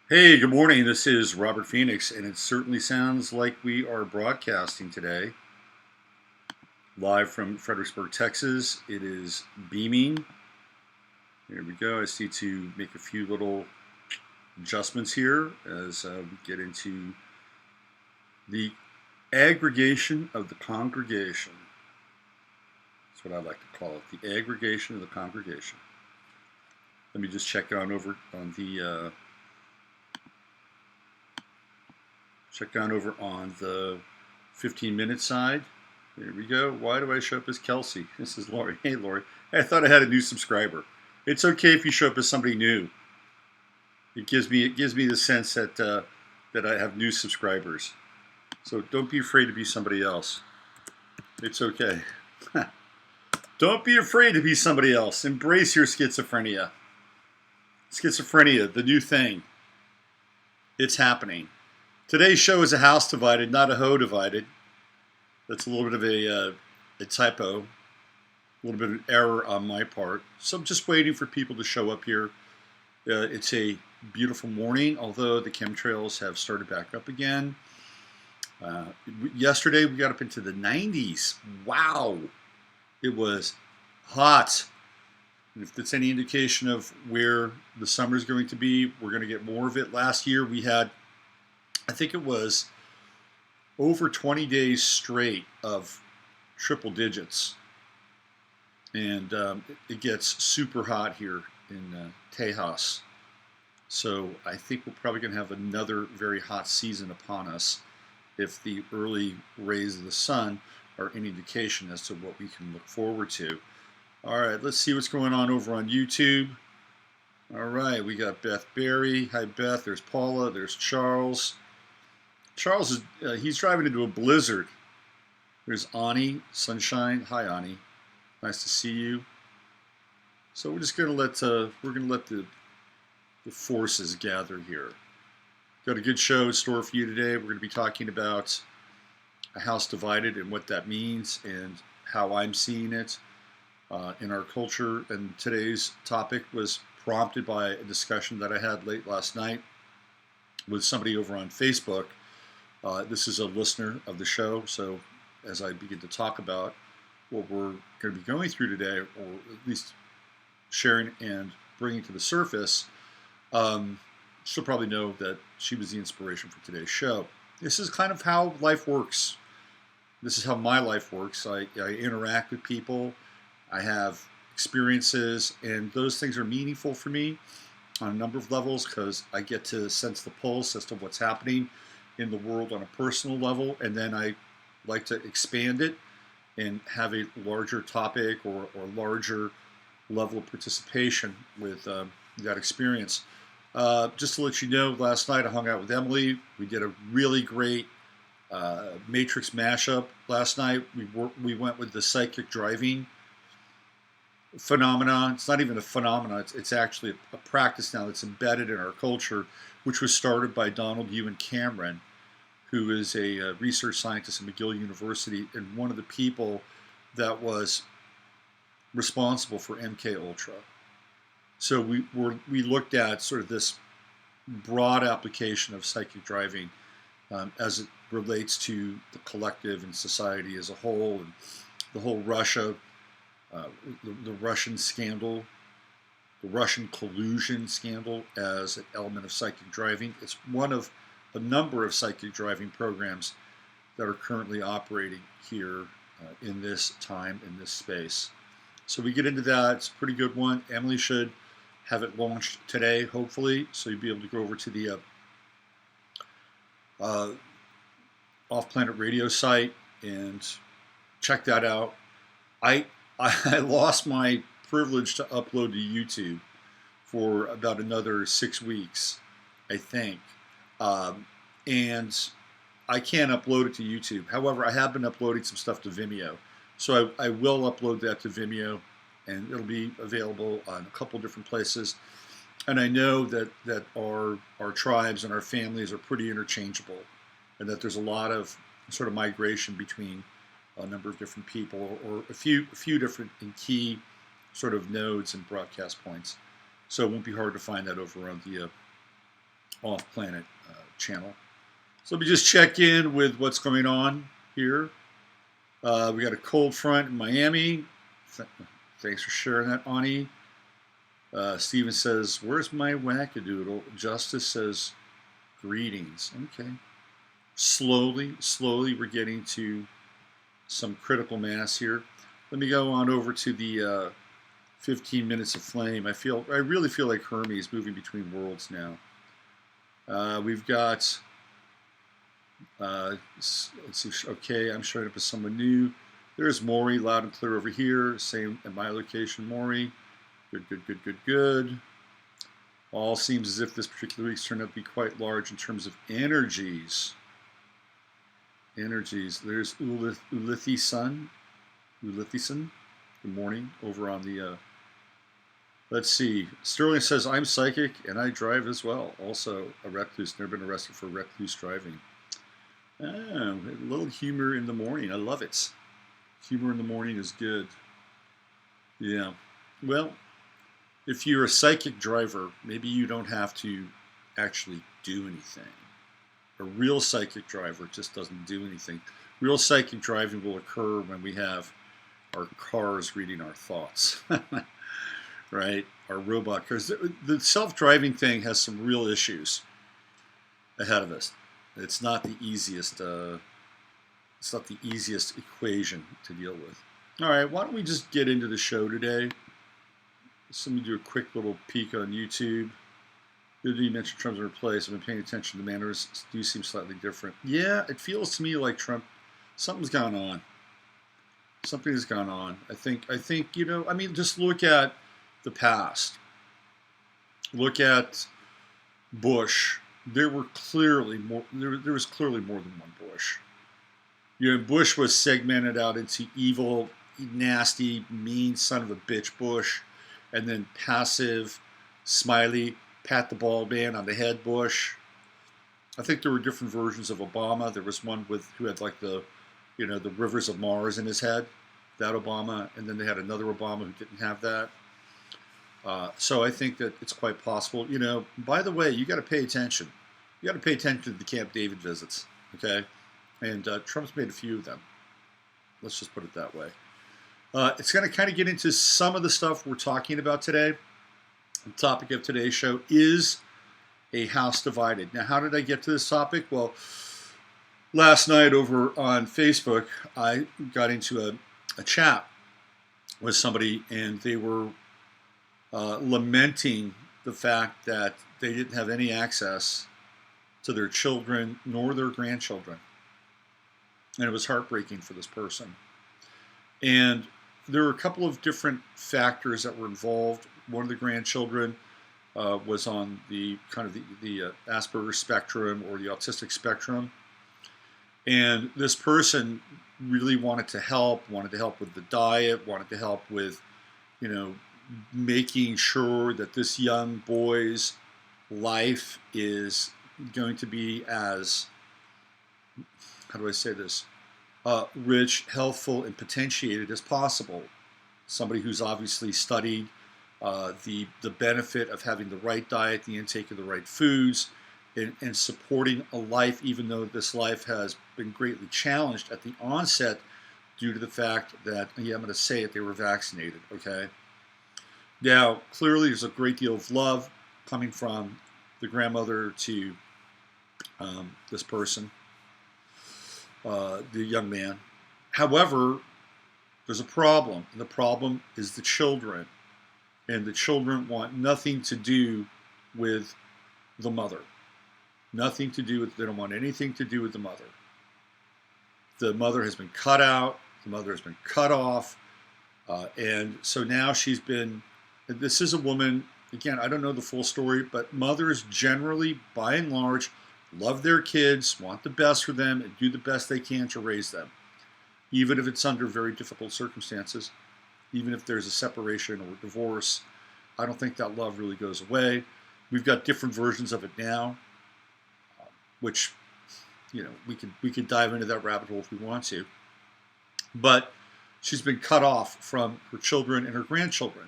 Hey, good morning. This is Robert Phoenix, and it certainly sounds like we are broadcasting today live from Fredericksburg, Texas. It is beaming. There we go. I just need to make a few little adjustments here as we get into the aggregation of the congregation. That's what I like to call it, the aggregation of the congregation. Let me just check on over on the check down over on the 15-minute side. There we go. Why do I show up as Kelsey? This is Lori. Hey, Lori. I thought I had a new subscriber. It's okay if you show up as somebody new. It gives me the sense that I have new subscribers. So don't be afraid to be somebody else. It's okay. Don't be afraid to be somebody else. Embrace your schizophrenia. Schizophrenia, the new thing. It's happening. Today's show is a house divided, not a hoe divided. That's a little bit of a typo, a little bit of error on my part. So I'm just waiting for people to show up here. It's a beautiful morning, although the chemtrails have started back up again. Yesterday we got up into the 90s. Wow, it was hot. And if that's any indication of where the summer is going to be, we're going to get more of it. Last year we had, I think it was over 20 days straight of triple digits. And it gets super hot here in Tejas. So I think we're probably going to have another very hot season upon us if the early rays of the sun are any indication as to what we can look forward to. All right, let's see what's going on over on YouTube. All right, we got Beth Berry. Hi, Beth. There's Paula. There's Charles. Charles is he's driving into a blizzard. There's Ani, Sunshine. Hi, Ani. Nice to see you. So we're just gonna let the forces gather here. Got a good show in store for you today. We're going to be talking about a house divided and what that means and how I'm seeing it in our culture. And today's topic was prompted by a discussion that I had late last night with somebody over on Facebook. This is a listener of the show, so as I begin to talk about what we're going to be going through today, or at least sharing and bringing to the surface, she'll probably know that she was the inspiration for today's show. This is kind of how life works. This is how my life works. I interact with people. I have experiences, and those things are meaningful for me on a number of levels because I get to sense the pulse as to what's happening in the world on a personal level, and then I like to expand it and have a larger topic or larger level of participation with that experience. Just to let you know, last night I hung out with Emily. We did a really great Matrix mashup last night. We went with the psychic driving phenomenon. It's not even a phenomenon. It's actually a practice now that's embedded in our culture, which was started by Donald Ewan Cameron, who is a research scientist at McGill University and one of the people that was responsible for MK Ultra. So we looked at sort of this broad application of psychic driving as it relates to the collective and society as a whole, and the whole Russia, the Russian scandal, the Russian collusion scandal as an element of psychic driving. It's one of a number of psychic driving programs that are currently operating here in this time, in this space. So we get into that. It's a pretty good one. Emily should have it launched today, hopefully, so you'll be able to go over to the Off Planet Radio site and check that out. I lost my privilege to upload to YouTube for about another 6 weeks, I think, and I can't upload it to YouTube. However, I have been uploading some stuff to Vimeo, so I will upload that to Vimeo, and it'll be available on a couple different places. And I know that our tribes and our families are pretty interchangeable, and that there's a lot of sort of migration between a number of different people, or a few different and key sort of nodes and broadcast points. So it won't be hard to find that over on the off-planet channel. So let me just check in with what's going on here. We got a cold front in Miami. Thanks for sharing that, Ani. Steven says, where's my wackadoodle? Justice says, greetings. Okay. Slowly, we're getting to some critical mass here. Let me go on over to the 15 minutes of flame. I really feel like Hermes moving between worlds now. We've got, let's see, okay, I'm showing up as someone new. There's Maury, loud and clear over here. Same at my location, Maury. Good. All seems as if this particular week's turned out to be quite large in terms of energies. There's Ulithison. Good morning. Over on the, let's see. Sterling says, I'm psychic and I drive as well. Also a recluse. Never been arrested for recluse driving. A little humor in the morning. I love it. Humor in the morning is good. Yeah. Well, if you're a psychic driver, maybe you don't have to actually do anything. A real psychic driver just doesn't do anything. Real psychic driving will occur when we have our cars reading our thoughts, right? Our robot cars. The self-driving thing has some real issues ahead of us. It's not the easiest. It's not the easiest equation to deal with. All right, why don't we just get into the show today? Let me do a quick little peek on YouTube. You mentioned Trump's in place. I've been paying attention. The manners do seem slightly different. Yeah, it feels to me like Trump, something's gone on. Something has gone on. I think, I mean, just look at the past. Look at Bush. There was clearly more than one Bush. Bush was segmented out into evil, nasty, mean son of a bitch Bush, and then passive, smiley, pat the ball man on the head Bush. I think there were different versions of Obama. There was one who had like the rivers of Mars in his head, that Obama, and then they had another Obama who didn't have that. So I think that it's quite possible. By the way, you got to pay attention. You got to pay attention to the Camp David visits, okay? And Trump's made a few of them. Let's just put it that way. It's going to kind of get into some of the stuff we're talking about today. The topic of today's show is a house divided. Now, how did I get to this topic? Well, last night over on Facebook, I got into a chat with somebody, and they were lamenting the fact that they didn't have any access to their children nor their grandchildren. And it was heartbreaking for this person. And there were a couple of different factors that were involved. One of the grandchildren was on the kind of the Asperger's spectrum or the autistic spectrum. And this person really wanted to help with the diet, wanted to help with, making sure that this young boy's life is going to be as, how do I say this, rich, healthful, and potentiated as possible. Somebody who's obviously studied the benefit of having the right diet, the intake of the right foods, and supporting a life, even though this life has been greatly challenged at the onset due to the fact that, I'm going to say it, they were vaccinated, okay? Now, clearly there's a great deal of love coming from the grandmother to this person, the young man. However, there's a problem, and the problem is the children. And the children want nothing to do with the mother. Nothing to do with, they don't want anything to do with the mother. The mother has been cut out, the mother has been cut off, and so now she's been, this is a woman, again, I don't know the full story, but mothers generally, by and large, love their kids, want the best for them, and do the best they can to raise them, even if it's under very difficult circumstances, even if there's a separation or a divorce. I don't think that love really goes away. We've got different versions of it now, which, we could dive into that rabbit hole if we want to. But she's been cut off from her children and her grandchildren.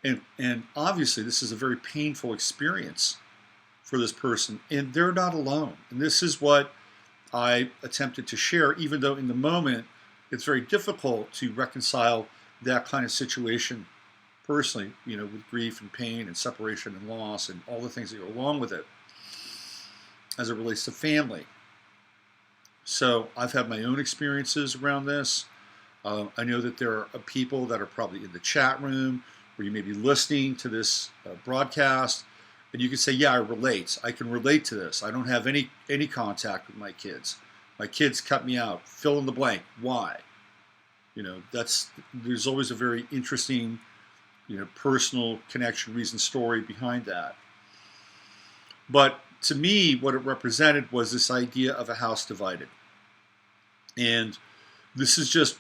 And obviously this is a very painful experience for this person, and they're not alone. And this is what I attempted to share, even though in the moment it's very difficult to reconcile that kind of situation personally, with grief and pain and separation and loss and all the things that go along with it as it relates to family. So I've had my own experiences around this. I know that there are people that are probably in the chat room where you may be listening to this broadcast, and you can say, yeah, I can relate to this. I don't have any contact with my kids. My kids cut me out. Fill in the blank. Why? There's always a very interesting, personal connection, reason, story behind that. But to me, what it represented was this idea of a house divided. And this is just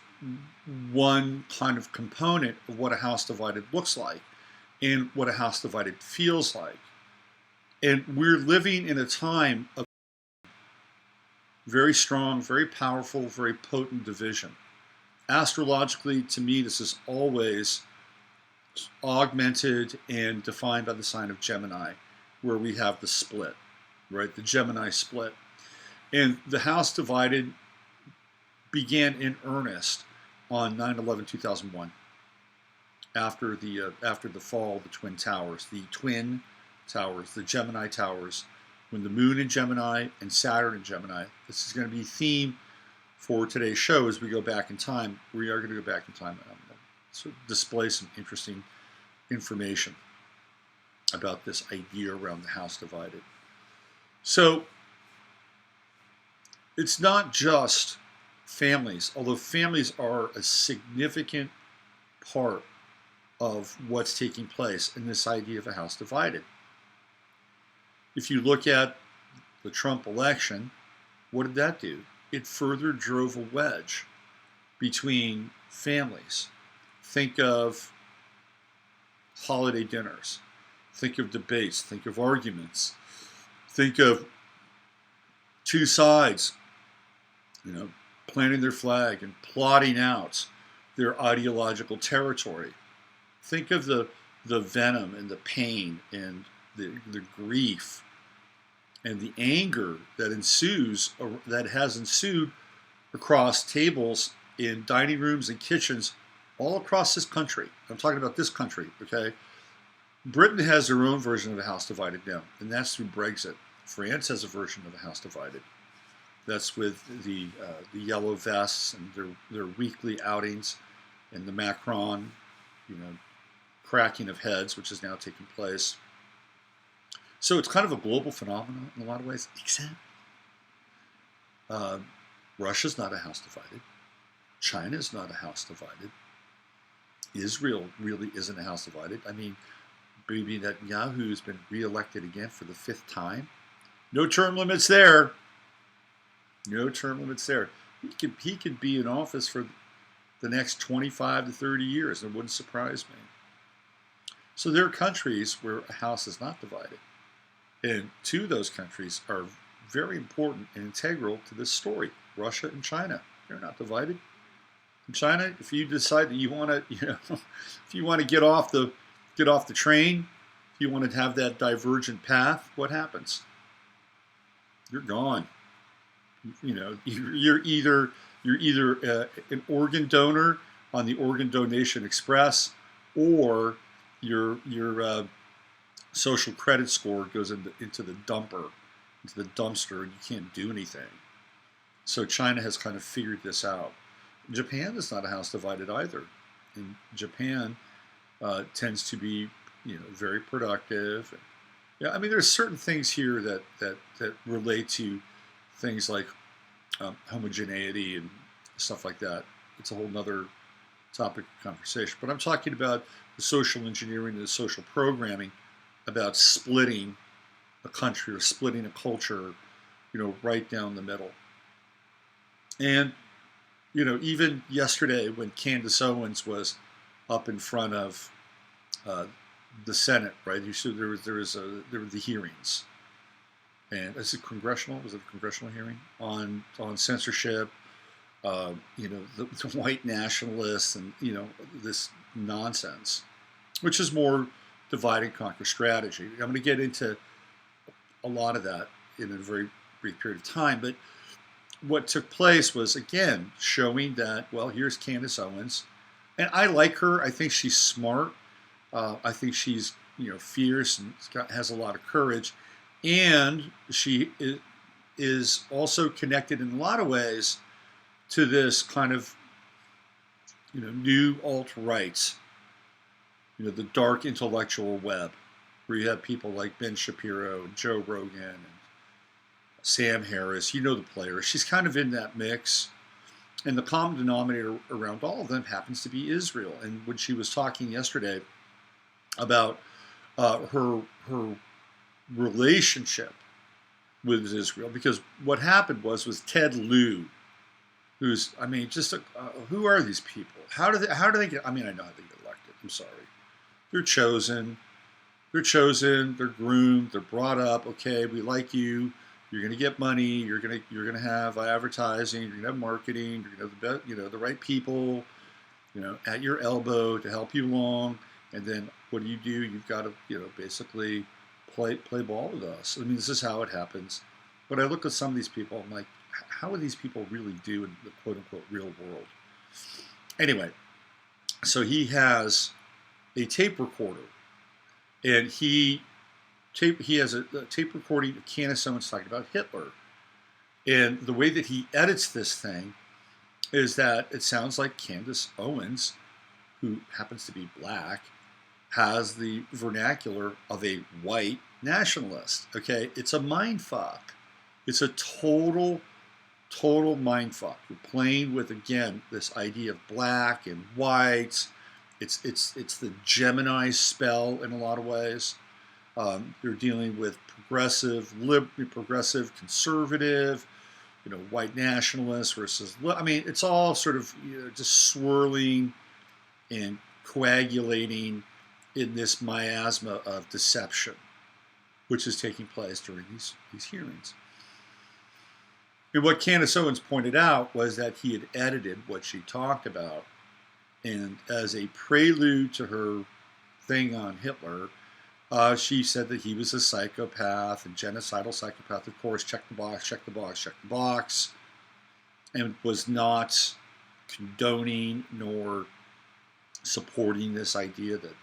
one kind of component of what a house divided looks like and what a house divided feels like. And we're living in a time of very strong, very powerful, very potent division. Astrologically, to me, this is always augmented and defined by the sign of Gemini, where we have the split, right? The Gemini split. And the house divided began in earnest on 9/11/2001, after the fall of the Twin Towers, the Gemini Towers, when the Moon in Gemini and Saturn in Gemini. This is going to be a theme for today's show as we go back in time. We are going to go back in time and sort of display some interesting information about this idea around the house divided. So it's not just families, although families are a significant part of what's taking place in this idea of a house divided. If you look at the Trump election, what did that do? It further drove a wedge between families. Think of holiday dinners. Think of debates. Think of arguments. Think of two sides, planting their flag and plotting out their ideological territory. Think of the venom and the pain and the grief and the anger that has ensued across tables in dining rooms and kitchens all across this country. I'm talking about this country, okay? Britain has their own version of a house divided now, and that's through Brexit. France has a version of a house divided. That's with the yellow vests and their weekly outings, and the Macron, cracking of heads, which is now taking place. So it's kind of a global phenomenon in a lot of ways, except Russia's not a house divided. China's not a house divided. Israel really isn't a house divided. I mean, Bibi Netanyahu has been reelected again for the 5th time. No term limits there. No term limits there. He could be in office for the next 25 to 30 years. It wouldn't surprise me. So there are countries where a house is not divided. And two of those countries are very important and integral to this story. Russia and China. They're not divided. In China, if you decide that you want to, if you want to get off the train, if you want to have that divergent path, what happens? You're gone. You're either an organ donor on the Organ Donation Express, or your social credit score goes into the dumpster, and you can't do anything. So China has kind of figured this out. Japan is not a house divided either. And Japan tends to be, very productive. Yeah, I mean, there's certain things here that relate to things like homogeneity and stuff like that. It's a whole nother topic of conversation. But I'm talking about the social engineering and the social programming about splitting a country or splitting a culture, right down the middle. And, even yesterday when Candace Owens was up in front of the Senate, right? There were the hearings, and is it congressional? Was it a congressional hearing on censorship? The white nationalists and this nonsense, which is more divide and conquer strategy. I'm going to get into a lot of that in a very brief period of time. But what took place was, again, showing that, well, here's Candace Owens. And I like her. I think she's smart. I think she's, fierce and has a lot of courage. And she is also connected in a lot of ways to this kind of, new alt-right, the dark intellectual web, where you have people like Ben Shapiro and Joe Rogan and Sam Harris, the players. She's kind of in that mix. And the common denominator around all of them happens to be Israel. And when she was talking yesterday about her relationship with Israel, because what happened was Ted Lieu, who's, who are these people? How do they get? I know how they get elected. I'm sorry, they're chosen, they're groomed, they're brought up. Okay, we like you. You're going to get money. You're going to have advertising. You're going to have marketing. You're going to have the right people, at your elbow to help you along. And then what do? You've got to, basically play ball with us. This is how it happens. But I look at some of these people. I'm like, how would these people really do in the quote unquote real world? Anyway, so he has a tape recorder, and he has a tape recording of Candace Owens talking about Hitler. And the way that he edits this thing is that it sounds like Candace Owens, who happens to be black, has the vernacular of a white nationalist. Okay, it's a mind fuck. It's a total mind fuck. You're playing with, again, this idea of black and white. It's the Gemini spell in a lot of ways. You're dealing with progressive, conservative, white nationalists versus. It's all sort of just swirling and coagulating in this miasma of deception, which is taking place during these hearings. And what Candace Owens pointed out was that he had edited what she talked about, and as a prelude to her thing on Hitler, she said that he was a psychopath, a genocidal psychopath. Of course, check the box, and was not condoning nor supporting this idea that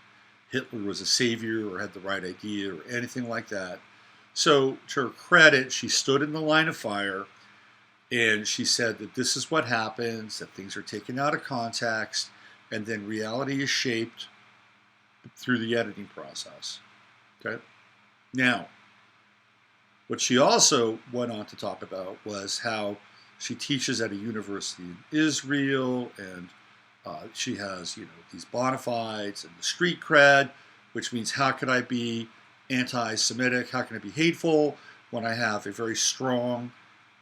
Hitler was a savior or had the right idea or anything like that. So, to her credit, she stood in the line of fire, and she said that this is what happens, that things are taken out of context, and then reality is shaped through the editing process. Okay. Now, what she also went on to talk about was how she teaches at a university in Israel, and she has, these bona fides and the street cred, which means how can I be anti-Semitic? How can I be hateful when I have a very strong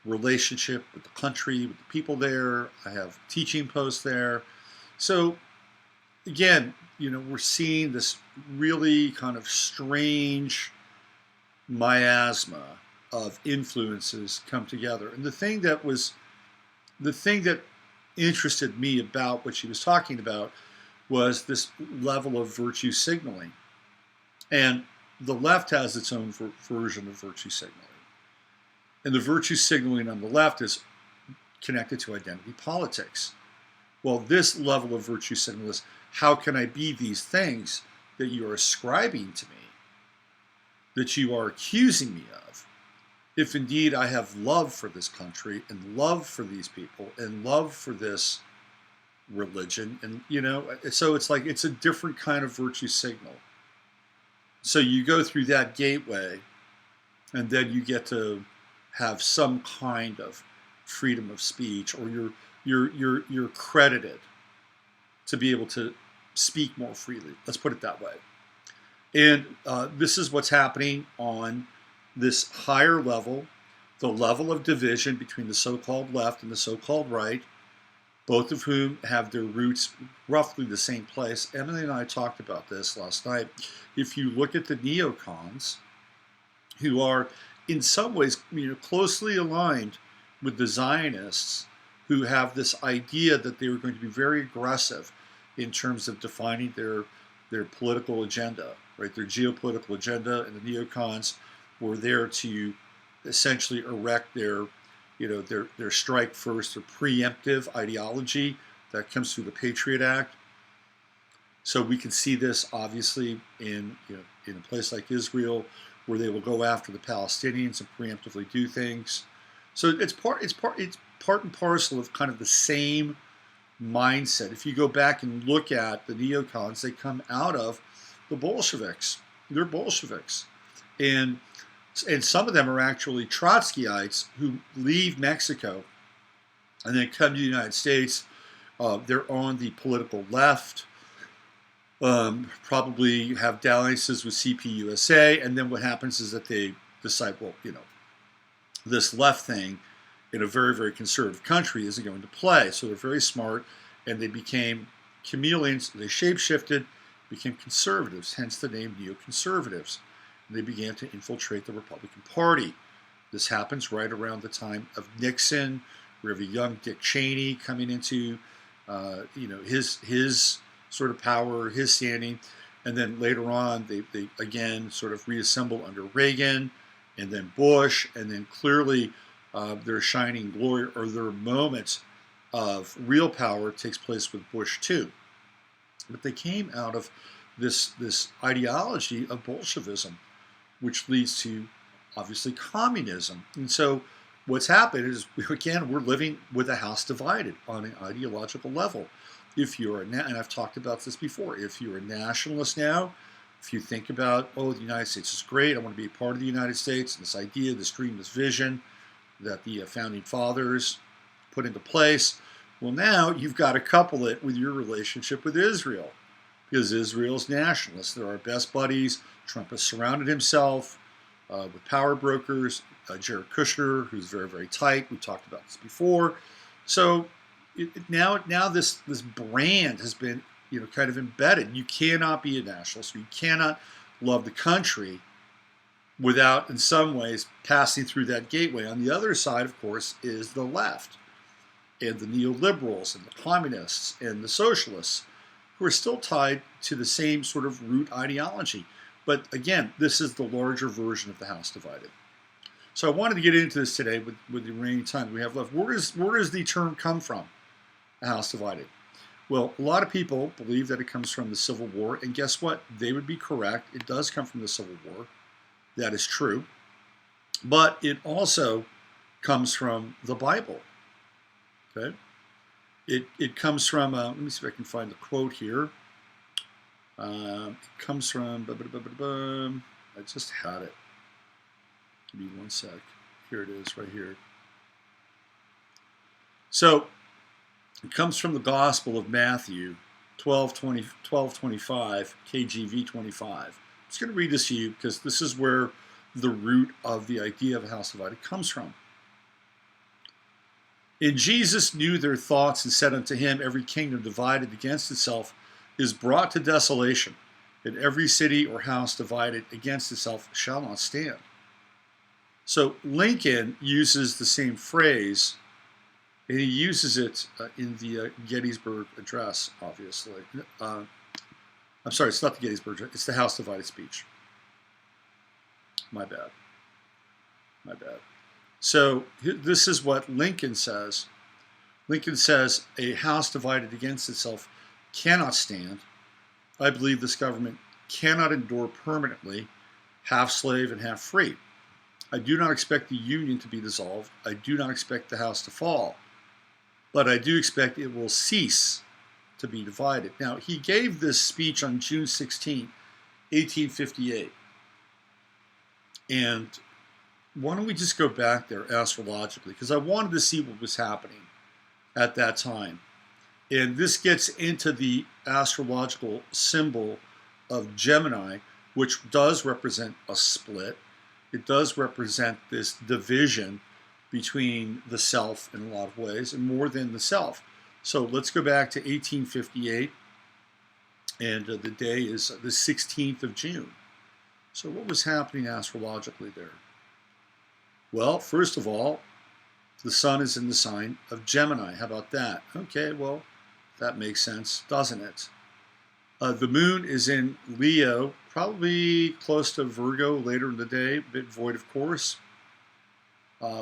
relationship with the country, with the people there? I have teaching posts there. So, again, we're seeing this really kind of strange miasma of influences come together. And the thing that interested me about what she was talking about was this level of virtue signaling. And the left has its own version of virtue signaling. And the virtue signaling on the left is connected to identity politics. Well, this level of virtue signal is, how can I be these things that you are ascribing to me, that you are accusing me of, if indeed I have love for this country and love for these people and love for this religion? And, so it's like, it's a different kind of virtue signal. So you go through that gateway, and then you get to have some kind of freedom of speech, or you're credited to be able to speak more freely. Let's put it that way. And this is what's happening on this higher level, the level of division between the so-called left and the so-called right, both of whom have their roots roughly the same place. Emily and I talked about this last night. If you look at the neocons, who are in some ways closely aligned with the Zionists, who have this idea that they were going to be very aggressive in terms of defining their political agenda, right? Their geopolitical agenda, and the neocons were there to essentially erect their strike first or preemptive ideology that comes through the Patriot Act. So we can see this obviously in a place like Israel, where they will go after the Palestinians and preemptively do things. So it's part and parcel of kind of the same mindset. If you go back and look at the neocons, they come out of the Bolsheviks. They're Bolsheviks, and some of them are actually Trotskyites who leave Mexico and then come to the United States. They're on the political left. Probably have dalliances with CPUSA, and then what happens is that they decide, well, this left thing in a very, very conservative country isn't going to play. So they're very smart, and they became chameleons. They shape-shifted, became conservatives, hence the name neoconservatives. And they began to infiltrate the Republican Party. This happens right around the time of Nixon. We have a young Dick Cheney coming into, his sort of power, his standing, and then later on they again sort of reassemble under Reagan, and then Bush, and then clearly their shining glory or their moments of real power takes place with Bush too. But they came out of this ideology of Bolshevism, which leads to obviously communism. And so what's happened is, again, we're living with a house divided on an ideological level. If you're and I've talked about this before, if you're a nationalist now, if you think about, oh, the United States is great, I want to be a part of the United States, and this idea, this dream, this vision that the founding fathers put into place, well, now you've got to couple it with your relationship with Israel, because Israel's nationalists. They're our best buddies. Trump has surrounded himself with power brokers, Jared Kushner, who's very, very tight. We talked about this before. So now this brand has been kind of embedded. You cannot be a nationalist. You cannot love the country without, in some ways, passing through that gateway. On the other side, of course, is the left and the neoliberals and the communists and the socialists, who are still tied to the same sort of root ideology. But again, this is the larger version of the house divided. So I wanted to get into this today with the remaining time we have left. Where does the term come from, a house divided? Well, a lot of people believe that it comes from the Civil War, and guess what? They would be correct. It does come from the Civil War. That is true. But it also comes from the Bible. Okay? It comes from, let me see if I can find the quote here. It comes from, I just had it. Give me one sec. Here it is, right here. So, it comes from the Gospel of Matthew, 12:25, KGV 25. I'm just going to read this to you because this is where the root of the idea of a house divided comes from. And Jesus knew their thoughts and said unto him, every kingdom divided against itself is brought to desolation, and every city or house divided against itself shall not stand. So Lincoln uses the same phrase, and he uses it in the Gettysburg Address, obviously. I'm sorry, it's not the Gettysburg Address, it's the House Divided speech. My bad. So this is what Lincoln says. Lincoln says, a house divided against itself cannot stand. I believe this government cannot endure permanently, half slave and half free. I do not expect the Union to be dissolved. I do not expect the house to fall. But I do expect it will cease to be divided. Now, he gave this speech on June 16, 1858. And why don't we just go back there astrologically? Because I wanted to see what was happening at that time. And this gets into the astrological symbol of Gemini, which does represent a split. It does represent this division between the self in a lot of ways, and more than the self. So let's go back to 1858, and the day is the 16th of June. So what was happening astrologically there? Well, first of all, the sun is in the sign of Gemini. How about that? Okay, well, that makes sense, doesn't it? The moon is in Leo probably close to Virgo later in the day, a bit void, of course,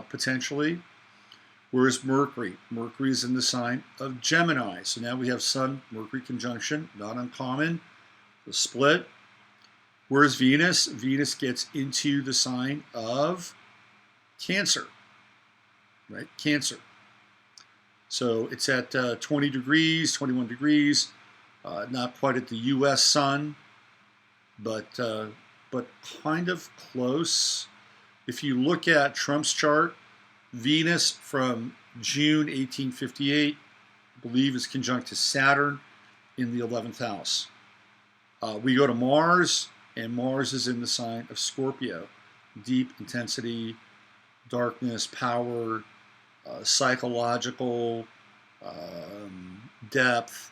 potentially. Whereas Mercury? Mercury is in the sign of Gemini. So now we have Sun-Mercury conjunction, not uncommon, the split. Whereas Venus? Venus gets into the sign of Cancer, right? Cancer. So it's at 20 degrees, 21 degrees, not quite at the U.S. sun, but kind of close. If you look at Trump's chart, Venus from June 1858, I believe, is conjunct to Saturn in the 11th house. We go to Mars, and Mars is in the sign of Scorpio. Deep intensity, darkness, power, psychological depth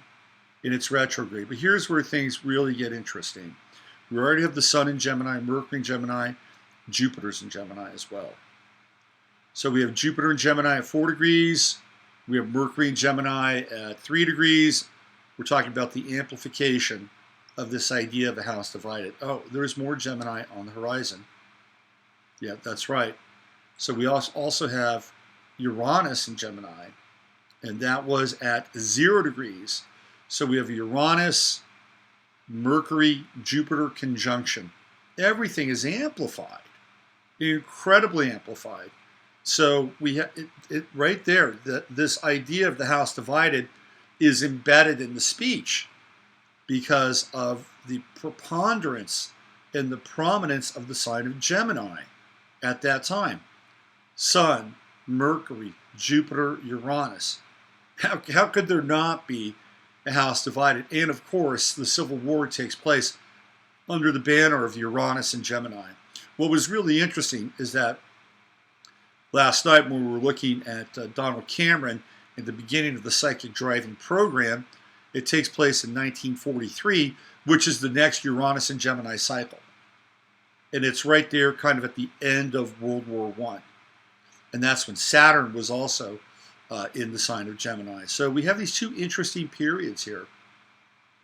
in its retrograde. But here's where things really get interesting. We already have the Sun in Gemini, Mercury in Gemini, Jupiter's in Gemini as well. So we have Jupiter in Gemini at 4 degrees. We have Mercury in Gemini at 3 degrees. We're talking about the amplification of this idea of a house divided. Oh, there's more Gemini on the horizon. Yeah, that's right. So we also have Uranus in Gemini, and that was at 0 degrees. So we have Uranus, Mercury, Jupiter conjunction. Everything is amplified, incredibly amplified. So we have it right there. This idea of the house divided is embedded in the speech because of the preponderance and the prominence of the sign of Gemini at that time. Sun, Mercury, Jupiter, Uranus. How could there not be a house divided? And of course, the Civil War takes place under the banner of Uranus and Gemini. What was really interesting is that last night when we were looking at Donald Cameron at the beginning of the psychic driving program, it takes place in 1943, which is the next Uranus and Gemini cycle. And it's right there kind of at the end of World War I. And that's when Saturn was also in the sign of Gemini. So we have these two interesting periods here.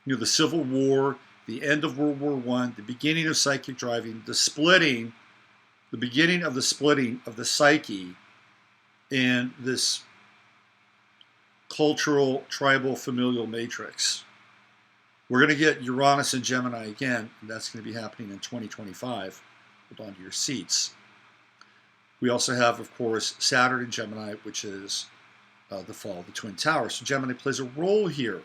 You know, the Civil War, the end of World War I, the beginning of psychic driving, the beginning of the splitting of the psyche, and this cultural, tribal, familial matrix. We're going to get Uranus and Gemini again, and that's going to be happening in 2025. Hold on to your seats. We also have, of course, Saturn in Gemini, which is the fall of the Twin Towers. So Gemini plays a role here,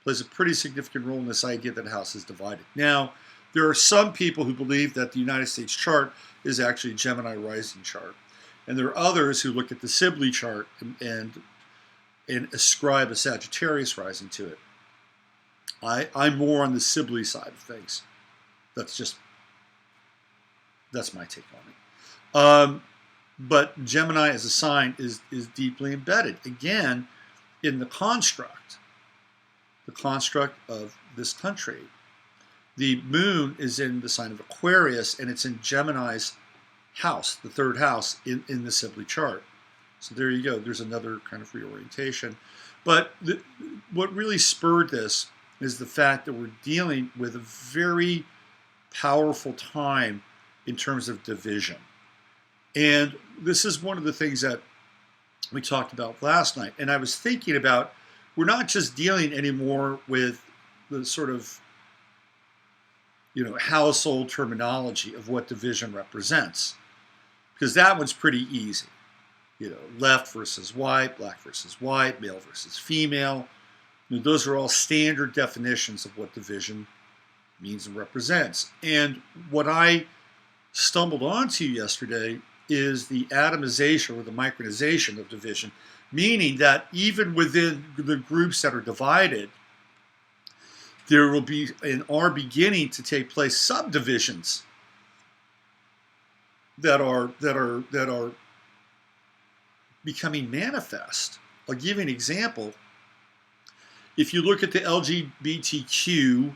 plays a pretty significant role in this idea that a house is divided. Now, there are some people who believe that the United States chart is actually a Gemini rising chart. And there are others who look at the Sibley chart and ascribe a Sagittarius rising to it. I'm more on the Sibley side of things. That's my take on it. But Gemini as a sign is deeply embedded, again, in the construct of this country. The moon is in the sign of Aquarius, and it's in Gemini's house, the third house in the Sibley chart. So there you go. There's another kind of reorientation. But what really spurred this is the fact that we're dealing with a very powerful time in terms of division. And this is one of the things that we talked about last night. And I was thinking about, we're not just dealing anymore with the sort of, household terminology of what division represents, because that one's pretty easy. Left versus white, black versus white, male versus female. Those are all standard definitions of what division means and represents. And what I stumbled onto yesterday is the atomization or the micronization of division, meaning that even within the groups that are divided, there will be and are beginning to take place subdivisions that are becoming manifest. I'll give you an example. If you look at the LGBTQ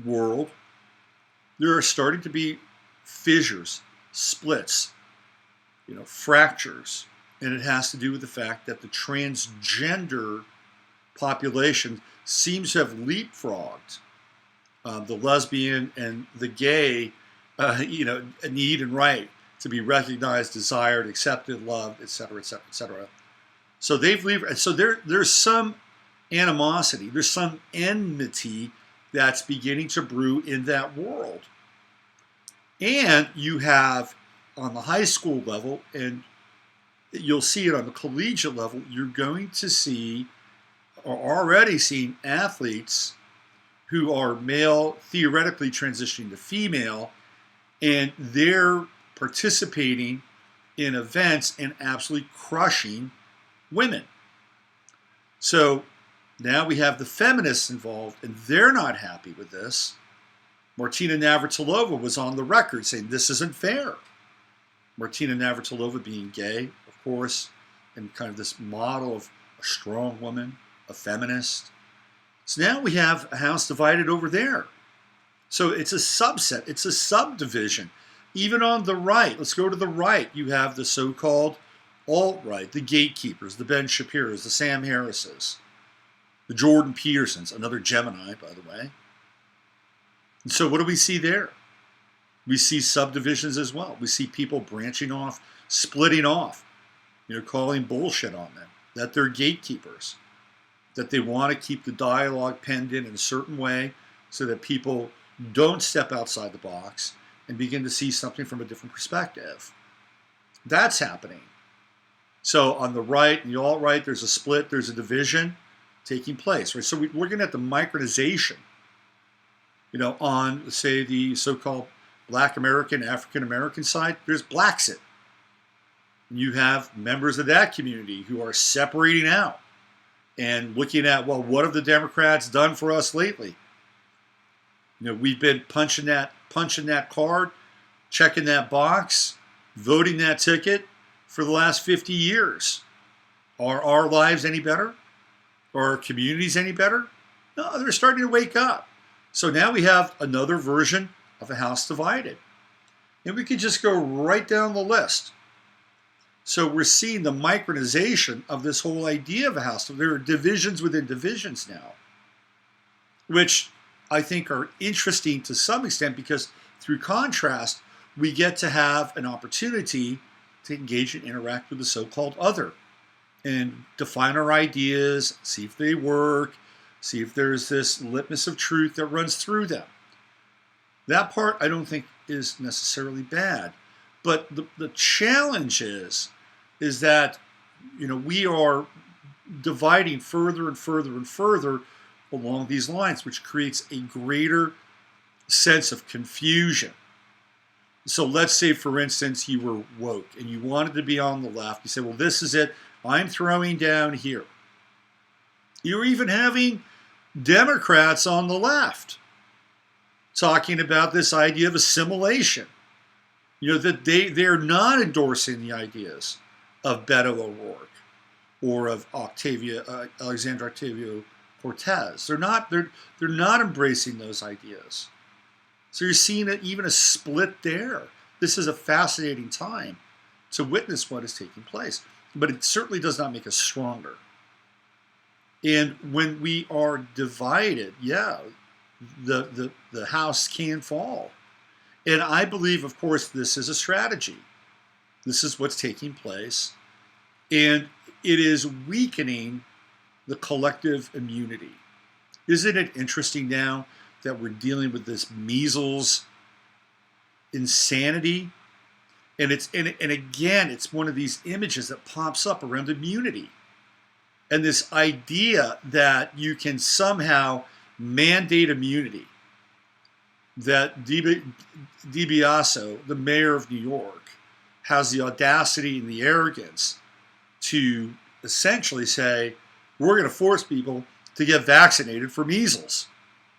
world, there are starting to be fissures, splits, fractures, and it has to do with the fact that the transgender population seems to have leapfrogged the lesbian and the gay, need and right to be recognized, desired, accepted, loved, etc., etc., etc. So there's some animosity, there's some enmity that's beginning to brew in that world. And you have on the high school level, and you'll see it on the collegiate level, you're going to see, or already seeing, athletes who are male theoretically transitioning to female, and they're participating in events and absolutely crushing women. So now we have the feminists involved, and they're not happy with this. Martina Navratilova was on the record saying this isn't fair. Martina Navratilova being gay, of course, and kind of this model of a strong woman, a feminist. So now we have a house divided over there. So it's a subset, it's a subdivision. Even on the right, let's go to the right, you have the so-called alt-right, the gatekeepers, the Ben Shapiros, the Sam Harrises, the Jordan Petersons, another Gemini, by the way. And so what do we see there? We see subdivisions as well. We see people branching off, splitting off, calling bullshit on them, that they're gatekeepers, that they want to keep the dialogue penned in a certain way so that people don't step outside the box and begin to see something from a different perspective. That's happening. So on the right and the alt-right, there's a split, there's a division taking place, right? So we're looking at the micronization, on, say, the so-called Black American, African American side, there's Blaxit. You have members of that community who are separating out and looking at, well, what have the Democrats done for us lately? We've been punching that card, checking that box, voting that ticket for the last 50 years. Are our lives any better? Are our communities any better? No, they're starting to wake up. So now we have another version of a house divided. And we could just go right down the list. So we're seeing the micronization of this whole idea of a house. There are divisions within divisions now, which I think are interesting to some extent because through contrast, we get to have an opportunity to engage and interact with the so-called other and define our ideas, see if they work, see if there's this litmus of truth that runs through them. That part I don't think is necessarily bad. But the challenge is that we are dividing further and further and further along these lines, which creates a greater sense of confusion. So let's say, for instance, you were woke and you wanted to be on the left. You say, well, this is it. I'm throwing down here. You're even having Democrats on the left talking about this idea of assimilation. That they're not endorsing the ideas of Beto O'Rourke or of Alexandra Ocasio-Cortez. They're not embracing those ideas. So you're seeing even a split there. This is a fascinating time to witness what is taking place, but it certainly does not make us stronger. And when we are divided, the house can fall. And I believe, of course, this is a strategy. This is what's taking place. And it is weakening the collective immunity. Isn't it interesting now that we're dealing with this measles insanity? And again, it's one of these images that pops up around immunity. And this idea that you can somehow mandate immunity. That DiBiase, the mayor of New York, has the audacity and the arrogance to essentially say, we're going to force people to get vaccinated for measles.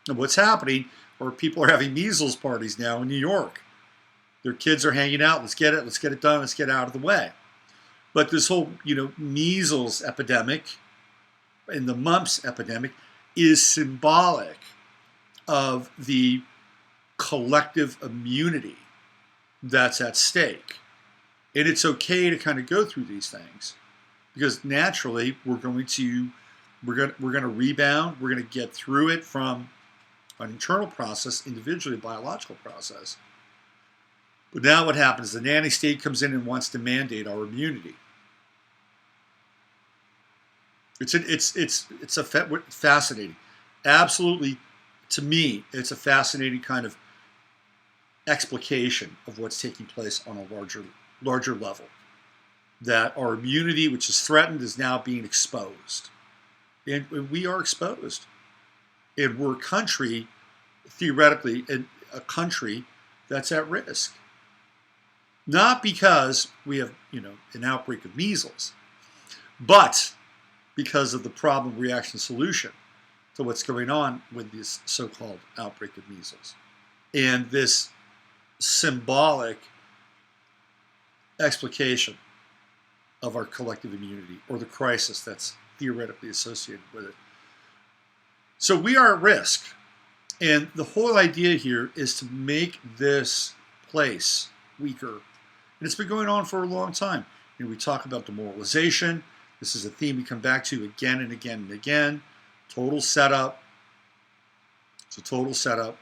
And what's happening, or people are having measles parties now in New York. Their kids are hanging out, let's get it done, let's get out of the way. But this whole, measles epidemic and the mumps epidemic is symbolic of the collective immunity that's at stake. And it's okay to kind of go through these things because naturally we're going to we're gonna rebound. We're gonna get through it from an internal process, individually, a biological process. But now what happens? The nanny state comes in and wants to mandate our immunity. It's fascinating. Absolutely, to me, it's a fascinating kind of explication of what's taking place on a larger level. That our immunity, which is threatened, is now being exposed. And we are exposed. And we're a country, theoretically, a country that's at risk. Not because we have, an outbreak of measles, but because of the problem, reaction, solution to what's going on with this so-called outbreak of measles. And this symbolic explication of our collective immunity, or the crisis that's theoretically associated with it. So we are at risk. And the whole idea here is to make this place weaker. And it's been going on for a long time. We talk about demoralization. This is a theme we come back to again and again and again. Total setup. It's a total setup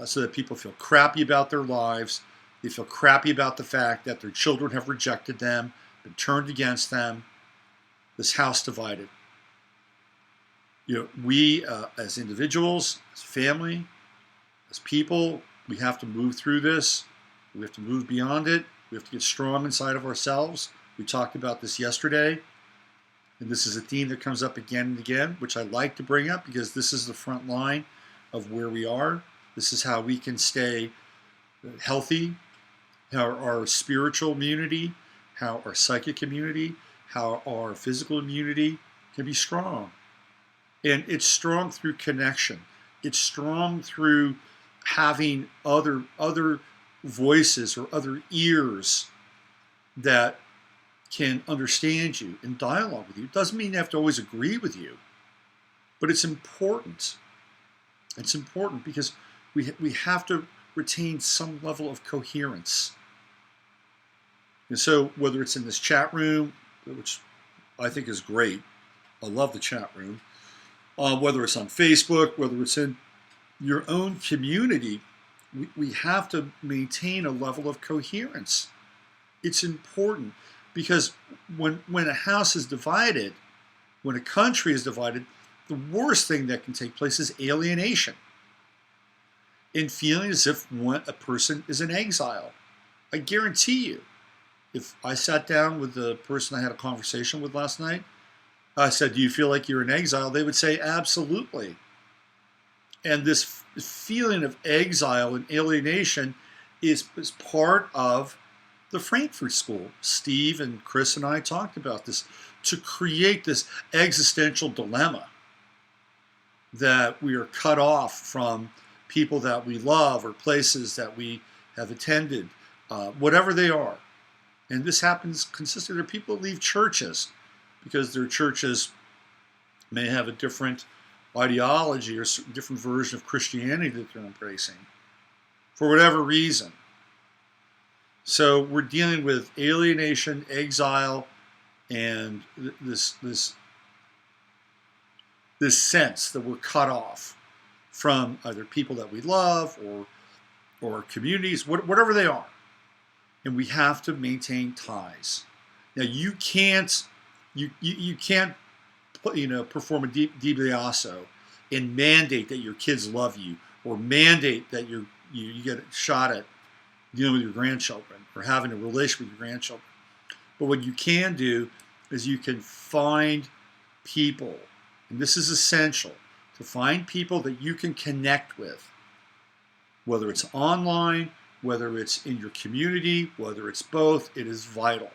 so that people feel crappy about their lives. They feel crappy about the fact that their children have rejected them, been turned against them. This house divided. We as individuals, as family, as people, we have to move through this. We have to move beyond it. We have to get strong inside of ourselves. We talked about this yesterday. And this is a theme that comes up again and again, which I like to bring up because this is the front line of where we are. This is how we can stay healthy, how our spiritual immunity, how our psychic immunity, how our physical immunity can be strong. And it's strong through connection. It's strong through having other voices or other ears that can understand you and dialogue with you. It doesn't mean they have to always agree with you, but it's important. It's important because we have to retain some level of coherence. And so whether it's in this chat room, which I think is great, I love the chat room, whether it's on Facebook, whether it's in your own community, we have to maintain a level of coherence. It's important because when a house is divided, when a country is divided, the worst thing that can take place is alienation. And feeling as if a person is in exile. I guarantee you, if I sat down with the person I had a conversation with last night, I said, do you feel like you're in exile? They would say, absolutely. And this feeling of exile and alienation is part of the Frankfurt School. Steve and Chris and I talked about this, to create this existential dilemma that we are cut off from people that we love or places that we have attended, whatever they are. And this happens consistently. There are people that leave churches because their churches may have a different ideology or a different version of Christianity that they're embracing for whatever reason. So we're dealing with alienation, exile, and this sense that we're cut off from either people that we love or communities, whatever they are. And we have to maintain ties. Now you can't perform a DiBiase and mandate that your kids love you, or mandate that you get a shot at dealing with your grandchildren or having a relationship with your grandchildren. But what you can do is you can find people, and this is essential, to find people that you can connect with, whether it's online, whether it's in your community, whether it's both. It is vital.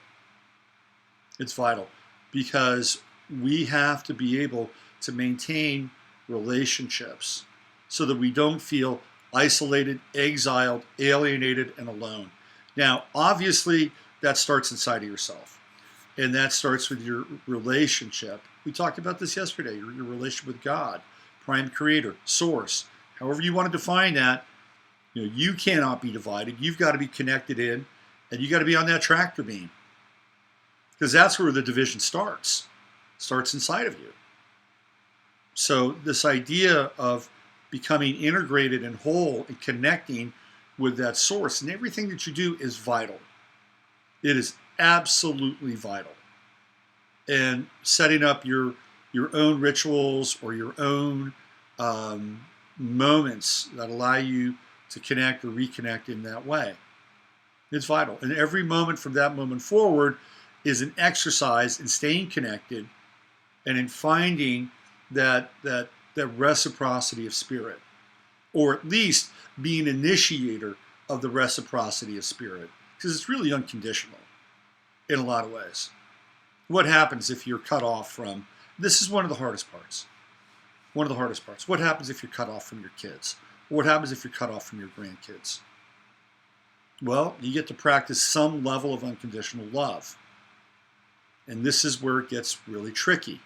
It's vital because we have to be able to maintain relationships so that we don't feel isolated, exiled, alienated, and alone. Now, obviously, that starts inside of yourself. And that starts with your relationship. We talked about this yesterday, your relationship with God, prime creator, source. However you want to define that, you cannot be divided. You've got to be connected in, and you got to be on that tractor beam. Because that's where the division starts. It starts inside of you. So this idea of becoming integrated and whole and connecting with that source, and everything that you do is vital. It is absolutely vital. And setting up your own rituals or your own moments that allow you to connect or reconnect in that way. It's vital. And every moment from that moment forward is an exercise in staying connected and in finding that reciprocity of spirit, or at least being an initiator of the reciprocity of spirit, because it's really unconditional in a lot of ways. What happens if you're cut off from, this is one of the hardest parts. One of the hardest parts. What happens if you're cut off from your kids? What happens if you're cut off from your grandkids? Well, you get to practice some level of unconditional love. And this is where it gets really tricky.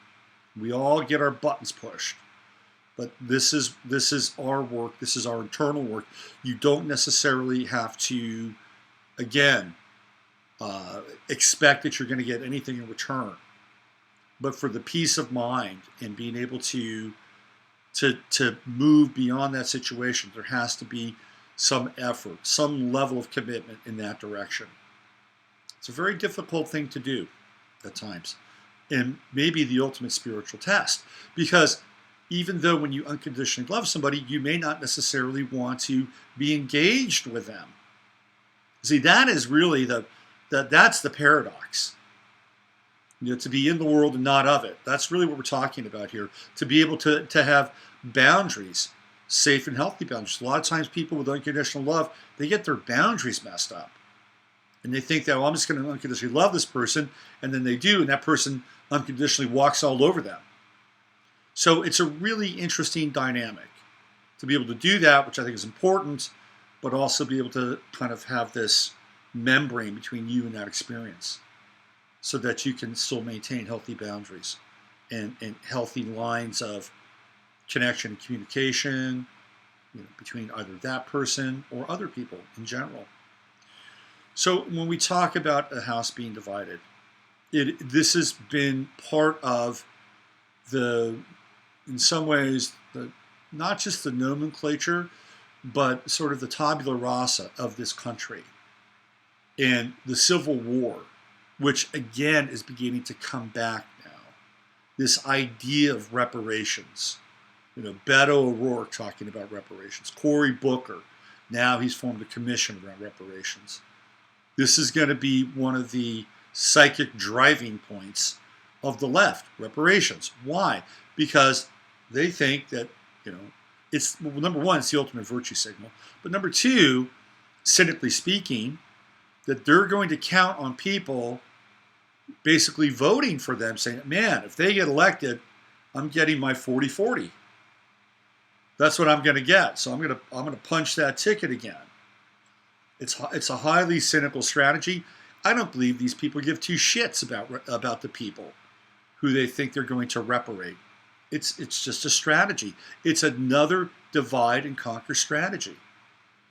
We all get our buttons pushed. But this is our work. This is our internal work. You don't necessarily have to, again, expect that you're going to get anything in return. But for the peace of mind and being able to move beyond that situation, there has to be some effort, some level of commitment in that direction. It's a very difficult thing to do at times, and maybe the ultimate spiritual test, because even though when you unconditionally love somebody, you may not necessarily want to be engaged with them. See, that is really that's the paradox. To be in the world and not of it. That's really what we're talking about here. To be able to have boundaries, safe and healthy boundaries. A lot of times people with unconditional love, they get their boundaries messed up. And they think that, well, I'm just going to unconditionally love this person, and then they do, and that person unconditionally walks all over them. So it's a really interesting dynamic to be able to do that, which I think is important, but also be able to kind of have this membrane between you and that experience, so that you can still maintain healthy boundaries and healthy lines of connection and communication, between either that person or other people in general. So when we talk about a house being divided, this has been part of in some ways, not just the nomenclature, but sort of the tabula rasa of this country. And the Civil War, which again is beginning to come back now. This idea of reparations. Beto O'Rourke talking about reparations. Cory Booker, now he's formed a commission around reparations. This is going to be one of the psychic driving points of the left, reparations. Why? Because they think that, it's, well, number one, it's the ultimate virtue signal. But number two, cynically speaking, that they're going to count on people basically voting for them, saying, man, if they get elected, I'm getting my 40-40. That's what I'm going to get. So I'm going to punch that ticket again. It's a highly cynical strategy. I don't believe these people give two shits about the people who they think they're going to reparate. It's just a strategy. It's another divide and conquer strategy,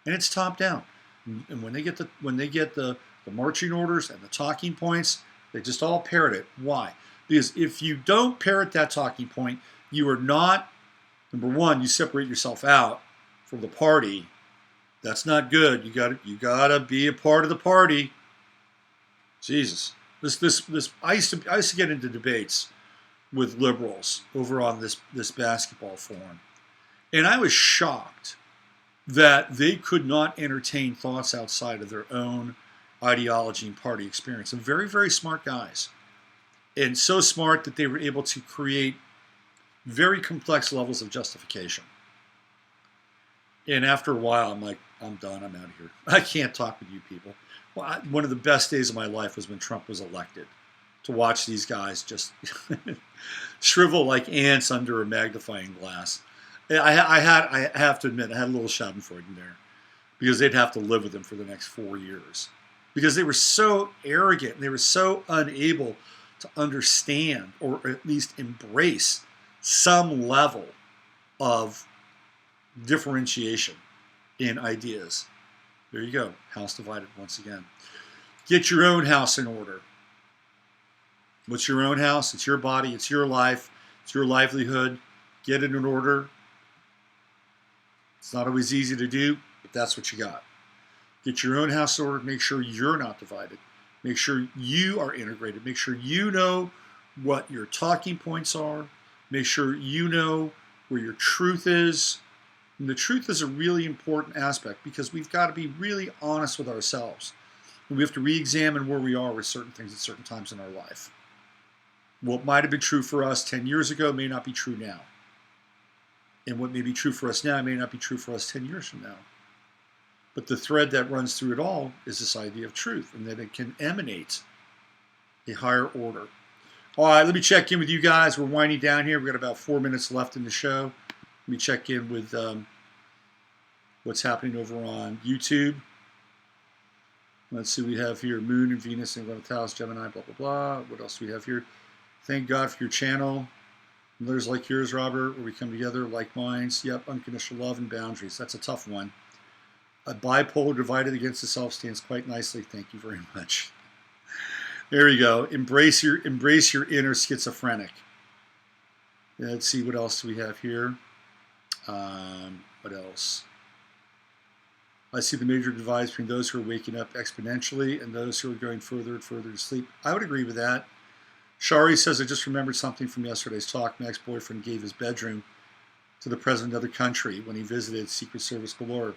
and it's top down. And when they get the marching orders and the talking points, they just all parrot it. Why? Because if you don't parrot that talking point, you are not, number one, you separate yourself out from the party. That's not good. You gotta be a part of the party. Jesus, I used to get into debates with liberals over on this basketball forum, and I was shocked that they could not entertain thoughts outside of their own ideology and party experience. And very, very smart guys, and so smart that they were able to create very complex levels of justification. And after a while, I'm like, I'm done. I'm out of here. I can't talk with you people. Well, one of the best days of my life was when Trump was elected. To watch these guys just shrivel like ants under a magnifying glass. I have to admit, I had a little schadenfreude in there, because they'd have to live with him for the next 4 years, because they were so arrogant and they were so unable to understand or at least embrace some level of differentiation in ideas. There you go. House divided once again. Get your own house in order. What's your own house? It's your body. It's your life. It's your livelihood. Get it in order. It's not always easy to do, but that's what you got. Get your own house in order. Make sure you're not divided. Make sure you are integrated. Make sure you know what your talking points are. Make sure you know where your truth is. And the truth is a really important aspect because we've got to be really honest with ourselves. And we have to re-examine where we are with certain things at certain times in our life. What might have been true for us 10 years ago may not be true now. And what may be true for us now may not be true for us 10 years from now. But the thread that runs through it all is this idea of truth and that it can emanate a higher order. All right, let me check in with you guys. We're winding down here. We've got about 4 minutes left in the show. Let me check in with what's happening over on YouTube. Let's see, we have here Moon and Venus and 11th house, Gemini, blah, blah, blah. What else do we have here? Thank God for your channel. Others like yours, Robert, where we come together, like minds. Yep, unconditional love and boundaries. That's a tough one. A bipolar divided against the self stands quite nicely. Thank you very much. There we go. Embrace your inner schizophrenic. Let's see, what else do we have here? What else? I see the major divide between those who are waking up exponentially and those who are going further and further to sleep. I would agree with that. Shari says, I just remembered something from yesterday's talk. My ex-boyfriend gave his bedroom to the president of the country when he visited Secret Service galore.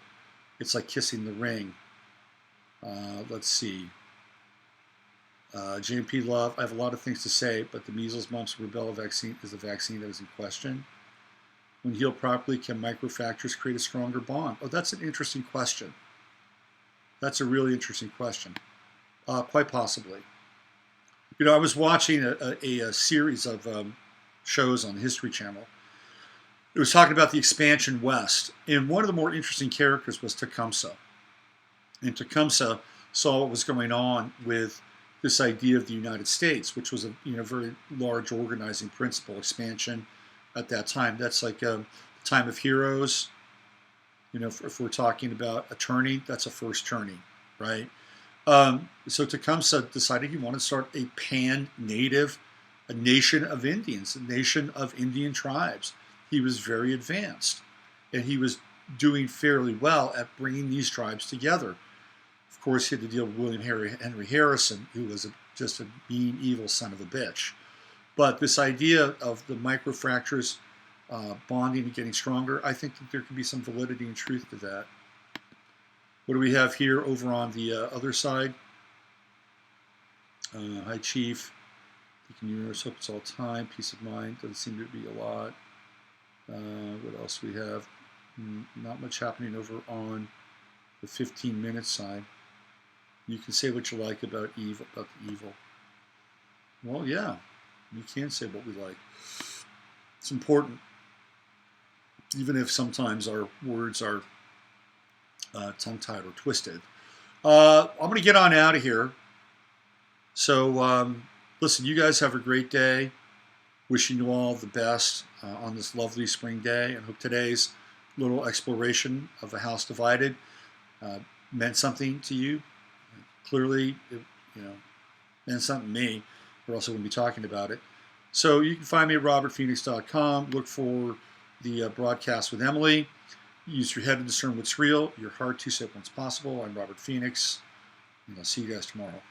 It's like kissing the ring. Let's see. JMP Love, I have a lot of things to say, but the measles, mumps, rubella vaccine is the vaccine that is in question. When healed properly, can microfractures create a stronger bond? Oh, that's an interesting question. That's a really interesting question. Quite possibly. You know, I was watching a series of shows on the History Channel. It was talking about the expansion west, and one of the more interesting characters was Tecumseh. And Tecumseh saw what was going on with this idea of the United States, which was a very large organizing principle, expansion at that time. That's like a time of heroes. You know, if we're talking about a tourney, that's a first tourney, right? So Tecumseh decided he wanted to start a pan-native, a nation of Indians, a nation of Indian tribes. He was very advanced, and he was doing fairly well at bringing these tribes together. Of course, he had to deal with William Henry Harrison, who was just a mean, evil son of a bitch. But this idea of the microfractures bonding and getting stronger, I think that there could be some validity and truth to that. What do we have here over on the other side? Hi, Chief. Thinking universe, hope it's all time. Peace of mind. Doesn't seem to be a lot. What else do we have? Not much happening over on the 15-minute side. You can say what you like about evil, about the evil. Well, yeah, you can say what we like. It's important, even if sometimes our words are tongue-tied or twisted. I'm going to get on out of here. So, listen, you guys have a great day. Wishing you all the best on this lovely spring day, and hope today's little exploration of a house divided meant something to you. Clearly, it meant something to me, or else I wouldn't be talking about it. So you can find me at robertphoenix.com. Look for the broadcast with Emily. Use your head to discern what's real, your heart to say what's possible. I'm Robert Phoenix, and I'll see you guys tomorrow.